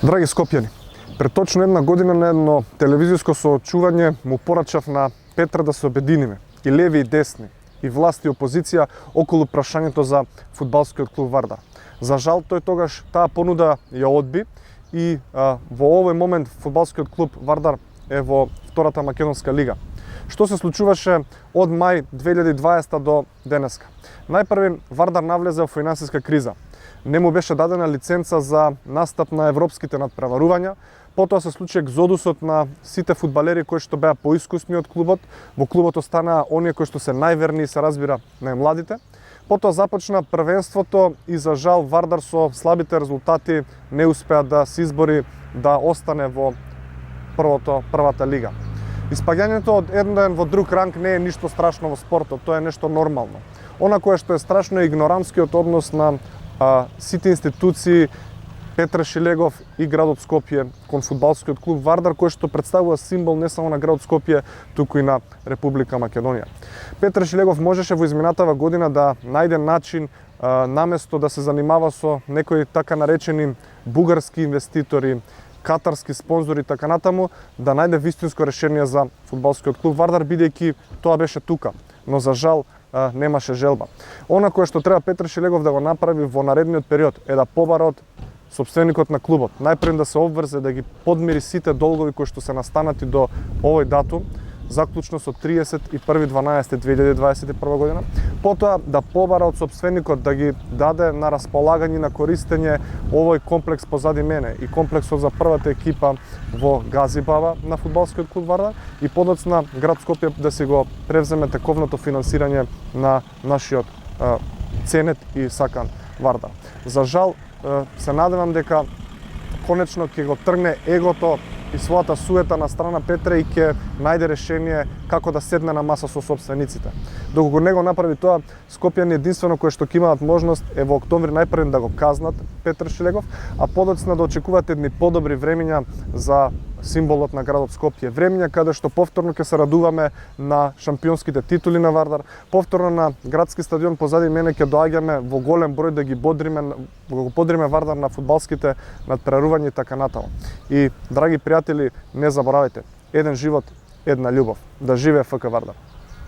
Драги Скопјани, пред точно една година на едно телевизиско соочување му порачав на Петра да се обединиме, и леви и десни, и власт и опозиција, околу прашањето за фудбалскиот клуб Вардар. За жал, тој тогаш таа понуда ја одби и во овој момент фудбалскиот клуб Вардар е во втората македонска лига. Што се случуваше од мај 2020 до денеска? Најпрви, Вардар навлезе во финансиска криза. Не му беше дадена лиценца за настап на европските надпреварувања. Потоа се случи екзодусот на сите фудбалери кои што беа поискусни од клубот. Во клубот останаа оние кои што се најверни и се разбира најмладите. Потоа започна првенството и за жал Вардар со слабите резултати не успеа да се избори да остане во првата лига. Испаѓањето од еден во друг ранг не е ништо страшно во спортот, тоа е нешто нормално. Она кое што е страшно е игнорантскиот однос на сите институции, Петре Шилегов и градот Скопје кон фудбалскиот клуб Вардар, кој што представува символ не само на градот Скопје, туку и на Република Македонија. Петре Шилегов можеше во изминатава година да најде начин, наместо да се занимава со некои така наречени бугарски инвеститори, катарски спонзори и така натаму, да најде вистинско решение за фудбалскиот клуб Вардар, бидејќи тоа беше тука, но за жал немаше желба. Она кое што треба Петре Шилегов да го направи во наредниот период е да побара од сопственикот на клубот. Најпред да се обврзе да ги подмири сите долгови кои што се настанати до овој датум, заклучно со 31.12.2021 година. Потоа да побара од сопственикот да ги даде на располагање на користење овој комплекс позади мене и комплексот за првата екипа во Газибаба на фудбалскиот клуб Вардар и подоцна град Скопје да си го превземе тековното финансирање на нашиот ценет и сакан Вардар. За жал, се надевам дека конечно ќе го тргне егото и својата суета на страна Петре и ќе најде решение како да седне на маса со сопствениците. Доколку не го направи тоа, Скопјани единствено кои што ќе имаат можност е во октомври најпред да го казнат Петре Шилегов, а подоцна да очекуваат едни подобри времиња за символот на градот Скопје. Времиња каде што повторно ќе се радуваме на шампионските титули на Вардар, повторно на градски стадион позади мене ќе доаѓаме во голем број да го подриме Вардар на фудбалските надпреварувања и така натаму. И драги пријатели, не заборавајте, еден живот, една љубов. Да живее ФК Вардар.